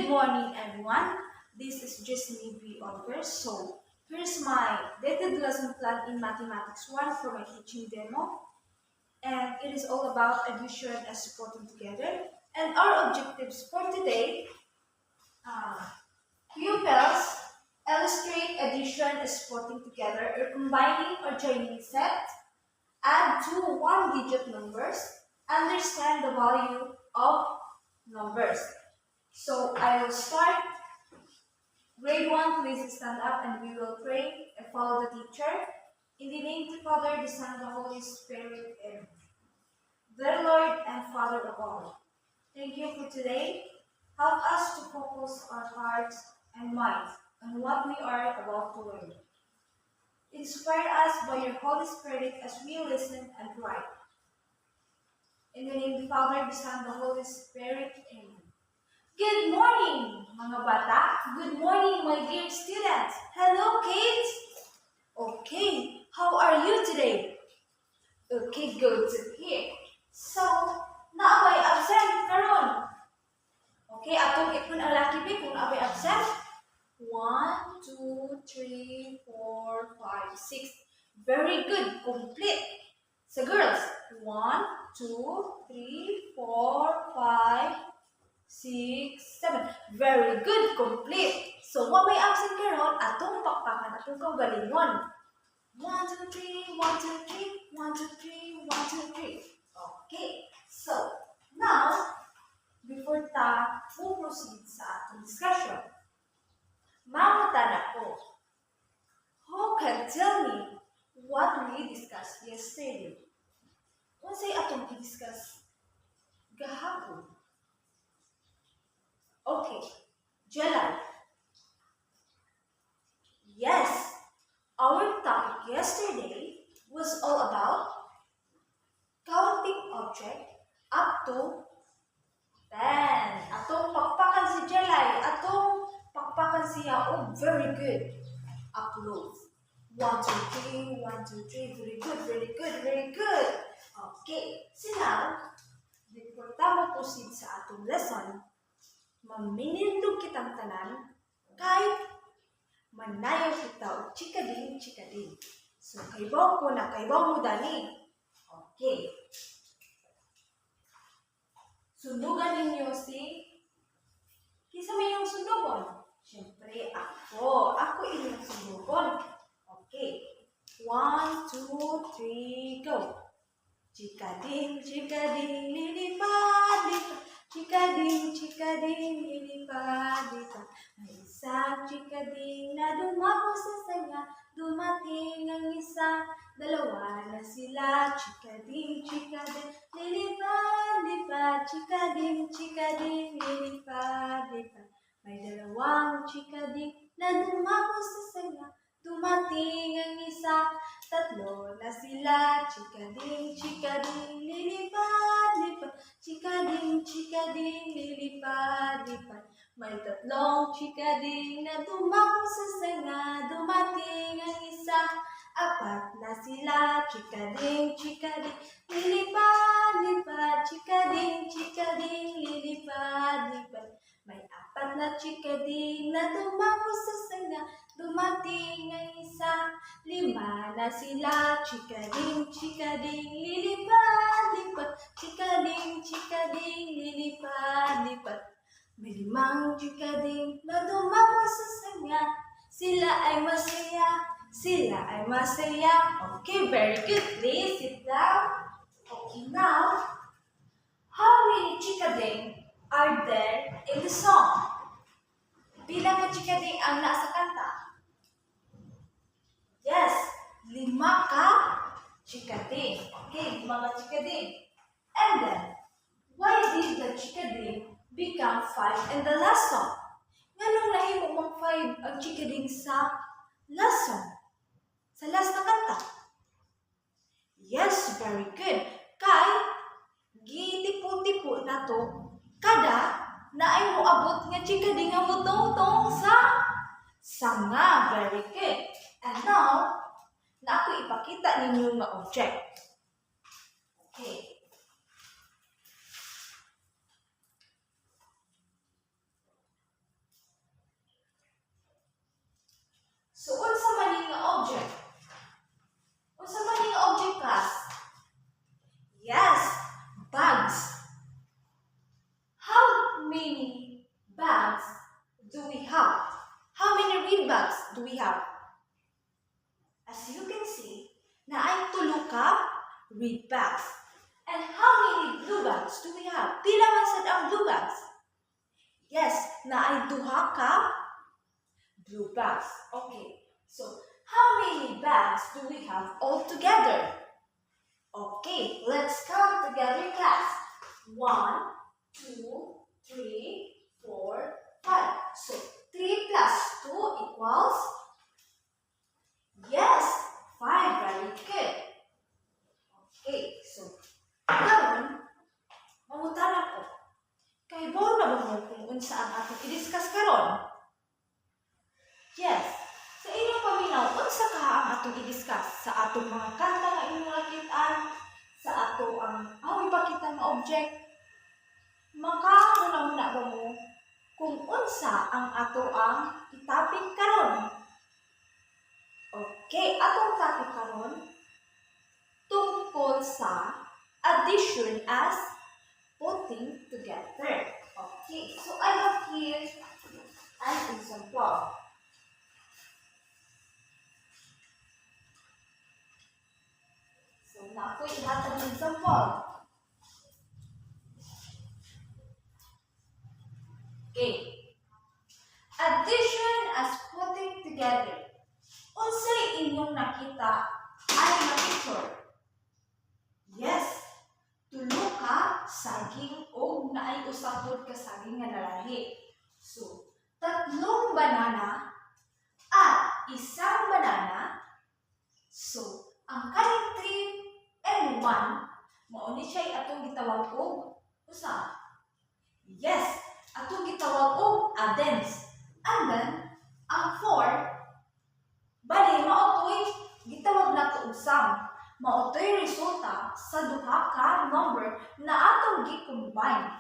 Good morning, everyone. This is just me, V. Oliver. So, here's my dated lesson plan in Mathematics 1 for my teaching demo. And it is all about addition and supporting together. And our objectives for today, pupils illustrate addition and supporting together or combining or joining sets, add two one-digit numbers, understand the value of numbers. So I will start. Grade 1, please stand up and we will pray and follow the teacher. In the name of the Father, the Son, and the Holy Spirit, amen. Dear Lord and Father of all, thank you for today. Help us to focus our hearts and minds on what we are about to learn. Inspire us by your Holy Spirit as we listen and write. In the name of the Father, the Son, and the Holy Spirit, amen. Good morning, mga bata. Good morning, my dear students. Hello, kids. Okay, how are you today? Okay, good to hear. So, naabay absent karon. Okay, atong ipon ang laki B kung naabay absent. 1, 2, 3, 4, 5, 6. Very good, complete. So, girls, 1, 2, 3, 4, 5, 6, 7. Very good, complete. So, what may absent karon atong pakpakan atong kaugalingon. 1, 2, 3, 1, 2, 3, 1, 2, 3, 1, 2, 3. Okay. So, now, before we'll proceed sa atong discussion, mamutana ko, who can tell me what we discussed yesterday? Unsay atong i-discuss gahapon? Okay, Jelly. Yes, our topic yesterday was all about counting object up to 10. Atong pakpakan si Jelly. Atong pakpakan siya. Oh, very good. Upload. 1, 2, 3, 1, 2, 3. Very good, very good, very good. Okay, so now, before tayo proceed sa atong lesson, maminindog kitang tanan kay manayo kita o chikading. So, kaybaw ko na kaybaw mo dani. Okay. Sundugan ninyo kisa may yung sundugon? Siyempre, ako. Ako inyong sundugon. Okay. 1, 2, 3, go. Chikading, lilipad, lipad. Chikading, lilipad, lipad. May isang chikading na dumako sa sanga. Dumating ang isa, dalawa na sila. Chikading, lilipad, lipad. Chikading, lilipad, lipad. May dalawang chikading na dumako sa sanga. Dumating ang isa, tatlo na sila. Chikading, lilipad, lipad. Chikading, lilipad, lipad. May tatlong chikading na dumako sa sanga. Dumating ang isa, apat na sila. Chikading, lilipad, lipad. Chikading, lilipad, lipad. May apat na chikading na dumako sa sanga. Dumating ang isa, lima na sila. Chikading, lilipad, lipad. Chikading, lilipad, lipad. May limang chikading na dumako sa sanga. Sila ay masaya. Okay, very good. Please sit down. Okay, now, how many chikading are there in the song? Bilang ka chikading ang nasa kanta? Yes, 5 ka chikading. Okay, 5 ka chikading. And then, why did the chikading become 5 in the last song? Nganong nahimo mang 5 ang chikading sa last song? Sa last na kanta? Yes, very good. Kay, gitipo-tipo na to kada na ay moabot nga chikading nga mutong-tong sa sanga. Very good. And now, na ako ipakita ninyo nga object. Okay. have? Pila man sad ang blue bags? Yes, naay duha ka blue bags. Okay, so how many bags do we have all together? Okay, let's count together, class. 1, 2, 3, 4, 5. So 3 plus 2 equals? Yes, 5. Very good. Okay, so karon mangutan ako. Kay bo na ba mo kung unsa ang atong i-discuss karon? Yes. Sa inyong paminaw, unsa ka ang atong i-discuss? Sa atong mga kanta nga inyong nakita-an, sa ato ang ipakita nga object. Makauna-una ba mo kung unsa ang ato ang topic karon? Okay, atong topic karon tungkol sa addition as putting together. Okay, so I have here an example. So na ako ihatag ng example. Okay. Addition as putting together. Unsay inyong nakita ay na picture? Yes. Tulo ka saging o naay usapod ka saging nga nalahi. So, tatlong banana at isang banana. So, ang kaning 3 and 1 mao ni siya atong gitawag og usa. Yes, atong gitawag og addends. And then ang 4 bali maotoy gitawag nato og sum. Maotoy resulta sa duha ka number na atong gi-combine.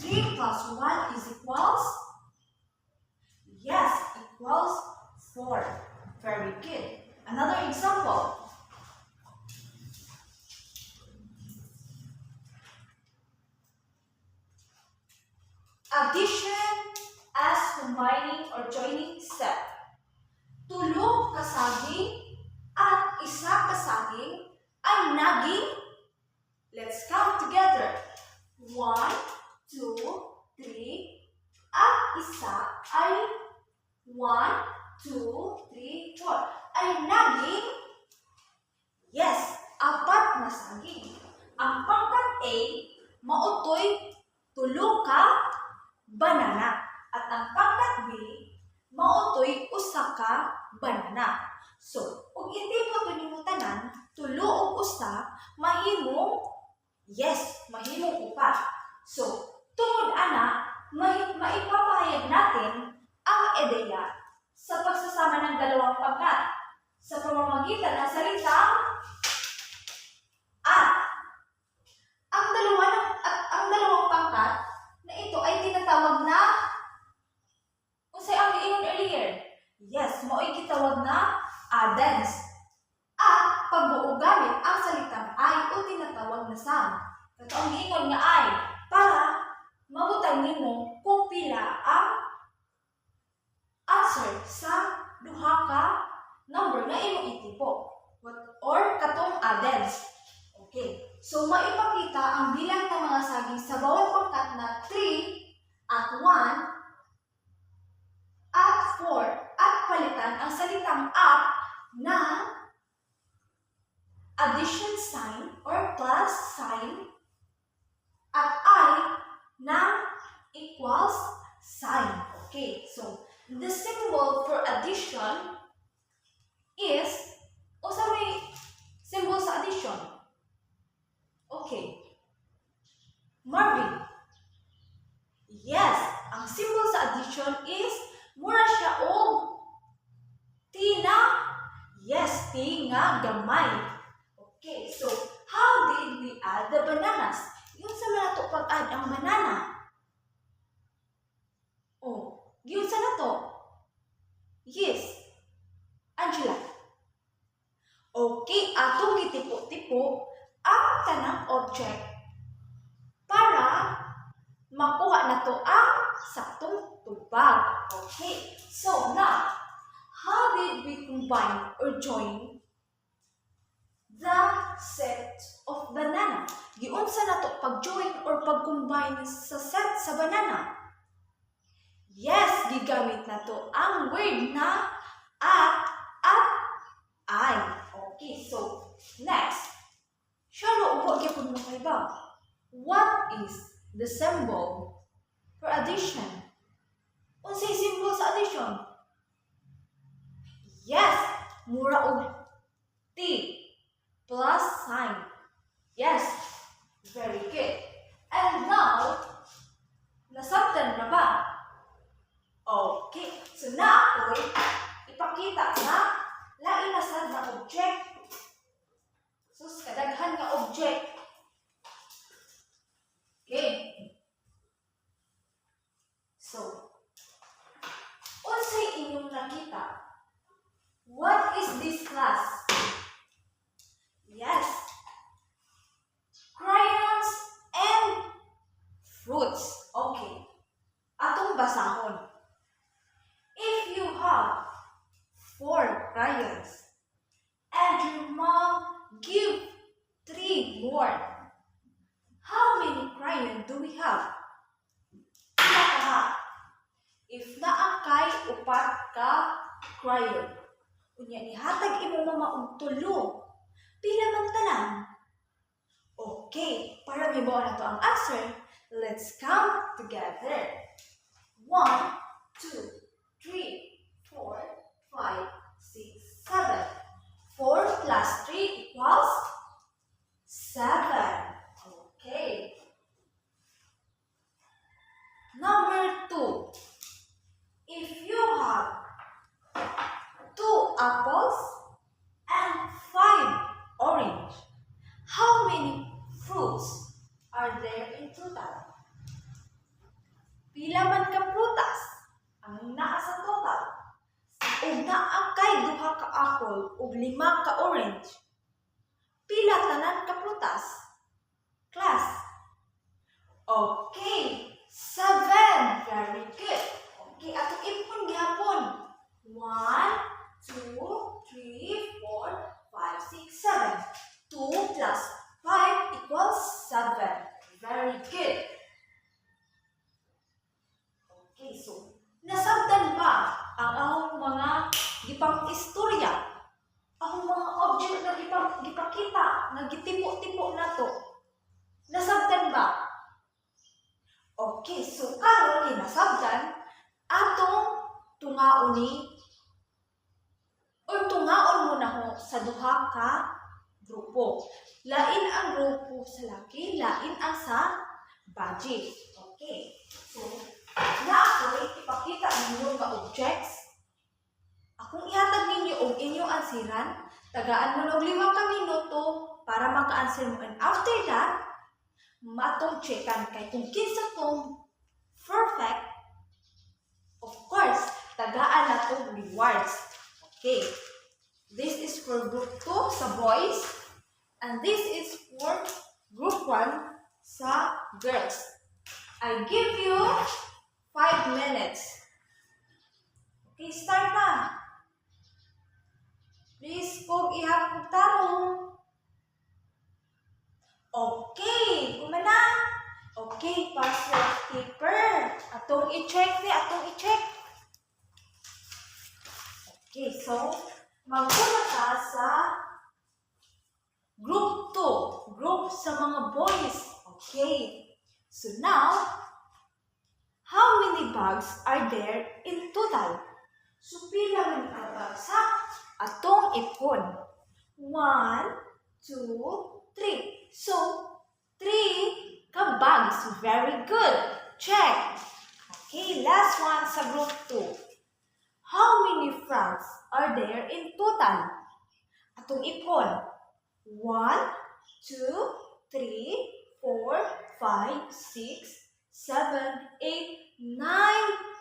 3 plus 1 is equals? Yes, equals 4. Very good. Another example. Addition as combining or joining set. Tulo ka saging at isa ka saging ay naging, let's count together. 1, 2, 3, at isa ay 1, 2, 3, 4. Ay naging, yes, 4 na saging. Ang pangkat A, mautoy tulo ka banana. At ang pangkat B, mautoy usa ka banana. So, kung hindi mo ito nimo tanan, tulo o usa, mahimong, yes, mahimong upat. So, tungod ana, maipapahayag natin ang ideya sa pagsasama ng dalawang pangkat sa pamamagitan ng salitang at. Ang dalawang pangkat na ito ay tinatawag na unsay ang giingon earlier? Yes, mao'y gitawag na addends. At pagbuo gamit ang salitang ay o tinatawag na sum. Kato ang giingon nga ay para mabutang nimo kung pila ang answer sa duha ka number nga imong itipo or katong addends. Okay. So maipakita ang bilang ng mga saging sa bawat pangkat na 3 at 1 at 4 at palitan ang salitang at ng addition sign or plus sign at I ng equals sign. Okay, so the symbol for addition is, sa may symbol sa addition? Okay. Marvin. Yes, ang symbol sa addition is mura siya og tina. Yes, tinga gamay. Okay, so how did we add the bananas? Yun sa nato pag-add ang banana. Oh, yun sa nato. Yes. Angela. Okay, atong gitipo-tipo ang tanang object para makuha na to ang saktong tubag. Okay, so now, how did we combine or join the set of banana? giunsa nato pag-join or pag-combine sa set sa banana? Yes, gigamit nato ang word na at I. Okay, so next. Sharo, upo gyapon mo kay ba? What is the symbol for addition? Unsay symbol sa addition? Yes, mura og T plus sign. Yes, very good. And now, nasabtan na ba? Okay, so na ako'y ipakita na lain na sad na object. Sus, kadaghan nga object. Okay. So, unsay inyong nakita? What is this class? Yes. Crayons and fruits. Okay. Atong basahon. If you have 4 crayons and your mom give 3 more, how many crayons do we have? Pila ka? If naa kay upat ka crayon, unya nihatag imo mama og tulo, pila man tanan? Okay, para mibaw na to ang answer, let's count together. 1, 2, 3, 4, 5, 6, 7. 4 plus 3 equals 7. Okay. Number 2. If you have 2 apples and 5 orange, how many fruits are there in total? Pila man ka prutas ang naa sa total? Ug naa kay 2 ka apple ug 5 ka orange. Pila tanan ka prutas? Class. Okay, 7. Very good. Okay, ato ipon gihapon. 1, 2, 3, 4, 5, 6, 7. 2 plus 5 equals 7. Very good. Okay, so nasabtan ba ang ahong mga gipang istorya? Ahong mga object na gipakita, nga gitipo-tipo nato. Nasabtan ba? Okay, so karon kay nasabtan atong tungaon ni or tungaon mo na ho sa duha ka grupo. Lain ang grupo sa laki, lain ang sa budget. Okay, so na ako ipakita ninyo ka objects. Akong ihatag ninyo og inyong ansiran, tagaan mo ng 5 ka minuto para maka-answer mo. And after that, matong checkan kay kung kinsa tong perfect, of course, tagaan na tong rewards. Okay. This is for group 2 sa boys, and this is for group 1 sa girls. I give you 5 minutes. Okay, start na. Please, kung ihapong tarong. Okay, kumana. Okay, pass your paper. Atong i-check ni, atong i-check. Okay, so, magpuna ka sa group 2. Group sa mga boys. Okay. So now, how many bags are there in total? So, pila man ka bags ha? Atong ipon. 1, 2, 3. So, 3 ka bags. Very good. Check. Okay, last one sa group 2. How many frogs are there in total? Atong ipon. 1, 2, 3, 4, 5, 6, 7, 8, 9,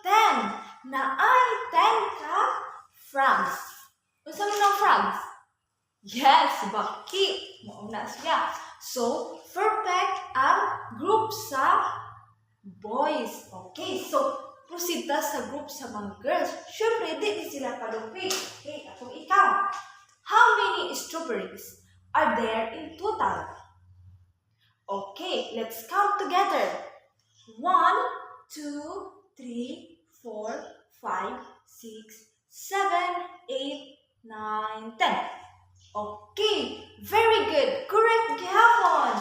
10. Na ay 10 ka frogs. Unsa man ang frogs? Yes, baki. Mauna siya. So, perfect ang group sa boys. Okay, so proceed ta sa group sa mga girls. Siyempre, di sila palupig. Okay, atong ikaw. How many strawberries are there in total? Okay, let's count together. 1, 2, 3, 4, 5, 6, 7, 8, 9, 10. Okay, very good. Correct, gihapon.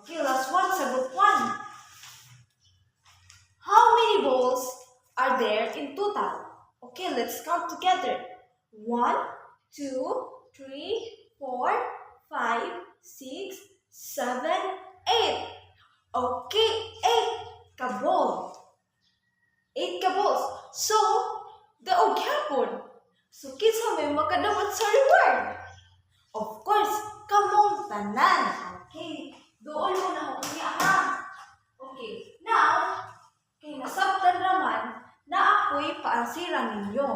Okay, last one, sagot 1. How many balls are there in total? Okay, let's count together. 1, 2, 3, 4, 5, 6, 7, 8. Okay, 8 ka ball. 8 ka balls. So, daog gyapon. So, kinsa may makadawat sa reward? Of course, kamong tanan. Okay, doon mo na ako niya ha. Okay, now, kay nasabtan naman na ako'y paansiran ninyo.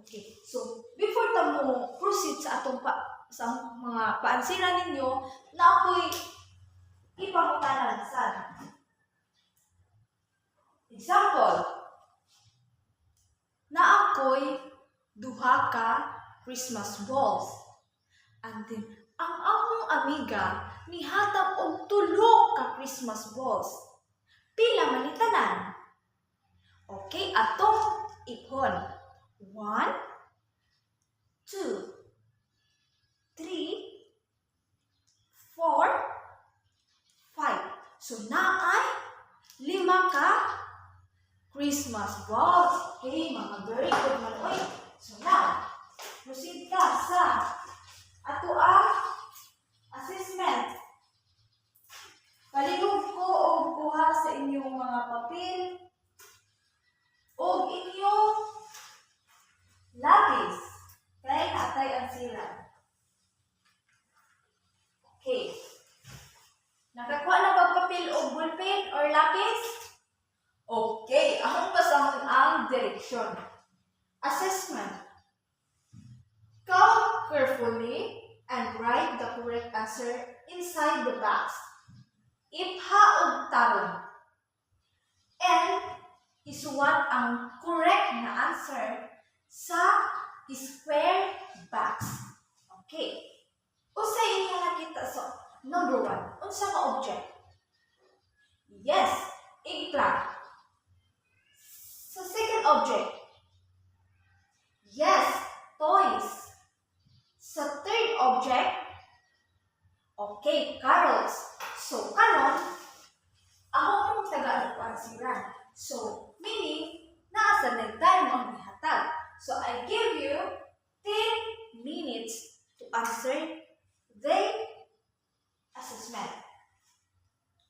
Okay, so before ta mo proceed sa atong sa mga paansiran ninyo, na ako'y ipangutanan sa example, na ako'y duha ka Christmas balls. And then, ang akong amiga nihatag og 3 ka Christmas balls. Pila man ni tanan? Okay, atong ipon. 1, 2, 3, 4, 5. So, naay 5 ka Christmas balls. Okay, mga very good man. Oy. So, now, proceed ka sa ato ang assessment. Palihog ko og kuha sa inyong mga papel og inyong lapis. Kaya natay ang sila. Okay. Nakakuha na ba papel o ballpen or lapis? Okay. Akong basahon ang direksyon. Assessment. Count carefully and write the correct answer inside the box. Ipha og tarong. And isuwat ang correct na answer sa square box. Okay. Unsa inyo nakita sa number 1? Unsa ka object? Yes, eggplant. Sa second object? Yes, toys. Sa third object, okay, carrots. So, karon, ako ang taga-ansiran. So, meaning, nasa nag-time mo ang ihatag. So, I give you 10 minutes to answer the assessment.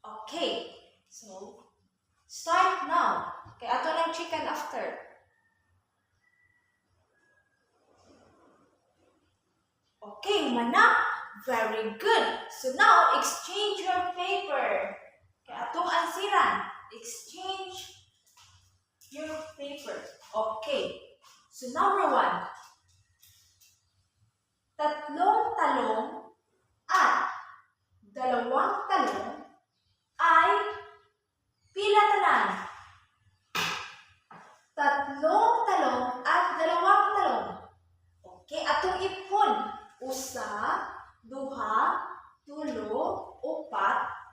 Okay, so, start now. Okay, ato lang chicken after. Okay, mana? Very good. So now, exchange your paper. Kaya atong ansiran. Exchange your paper. Okay. So number 1. Tatlong talong at dalawang talong ay pila tanan? Tatlong talong at dalawang talong. Okay, atong ipon. Usa, duha, 3, 4, 5.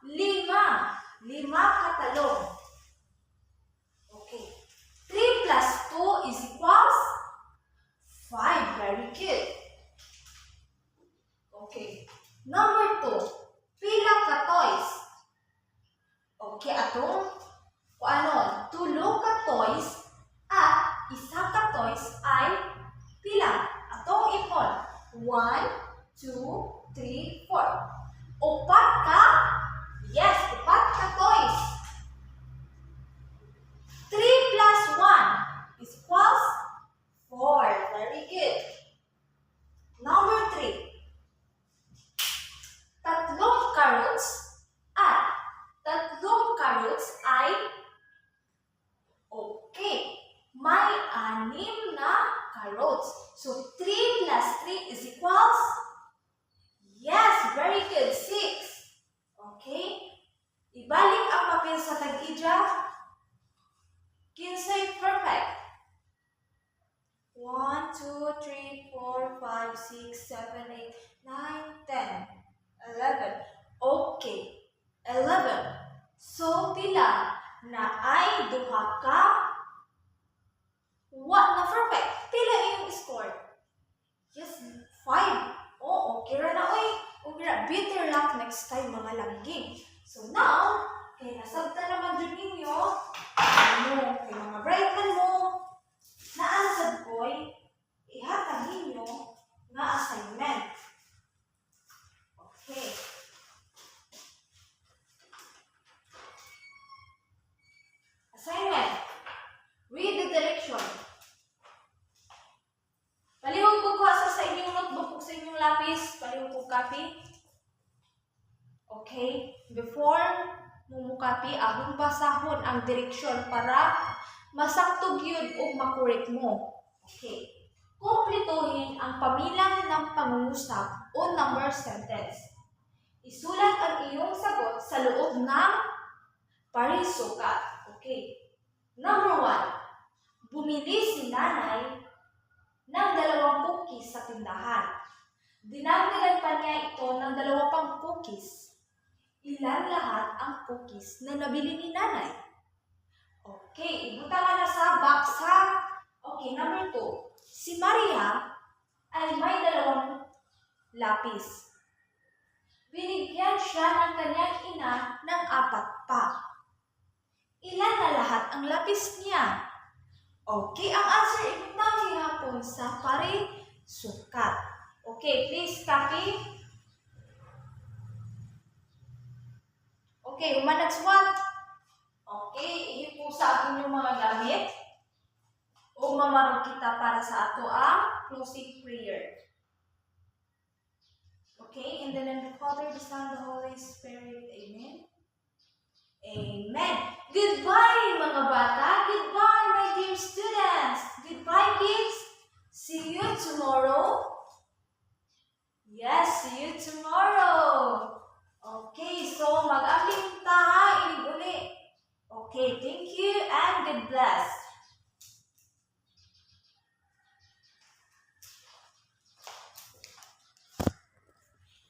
5 ka talong. Okay. 3 plus 2 is equals 5. Very good. Okay. Number 2. Pila ka toys? Okay, atong kuanon, 2 ka toys at isa ka toys ay pila? Atong ipon. 1, 2, 3, 4. Upat ka? Yes, upat ka toys. 3 plus 1 is equals 4. Very good. Number 3. Tatlong carrots at tatlong carrots ay okay. May 6 na carrots. So, 3 plus 3 is equals? Yes, very good. 6. Okay. Ibalik ang papel sa tag-ija. Kinsay perfect. 1, 2, 3, 4, 5, 6, 7, 8, 9, 10, 11. Okay. 11. So, pila na ay duha ka what na perfect. Pila yung score? Yes, 5. Oh, okay ra na, oy. Better luck next time, mga langging. So now, kay nasabta naman dyan ninyo, kay mga brightman mo, naansad ko'y ihatag ninyo nga assignment. Okay. Assignment. Read the direction. Palihog ko sa inyong notebook, sa inyong lapis. Palihog ko copy. Okay? Before mo copy, ahon basahon ang direksyon para masaktog yun o makorek mo. Okay. Kumplituhin ang pamilang ng pangungusap o number sentence. Isulat ang iyong sagot sa loob ng parisukat. Okay. Number 1. Bumili si nanay ng 2 cookies sa tindahan. Dinagdagan pa niya ito ng 2 pang cookies. Ilan lahat ang cookies na nabili ni nanay? Okay, ibutangan na sa box ha. Okay, number 2. Si Maria ay may 2 lapis. Binigyan siya ng kanyang ina ng 4 pa. Ilan na lahat ang lapis niya? Okay, ang answer ibutang hapon sa parisukat. Okay, please copy. Okay, next one. Okay, ihipo sa akin yung mga gamit. O mamarong kita para sa ato ang closing prayer. Okay, in the name of the Father, the Son, the Holy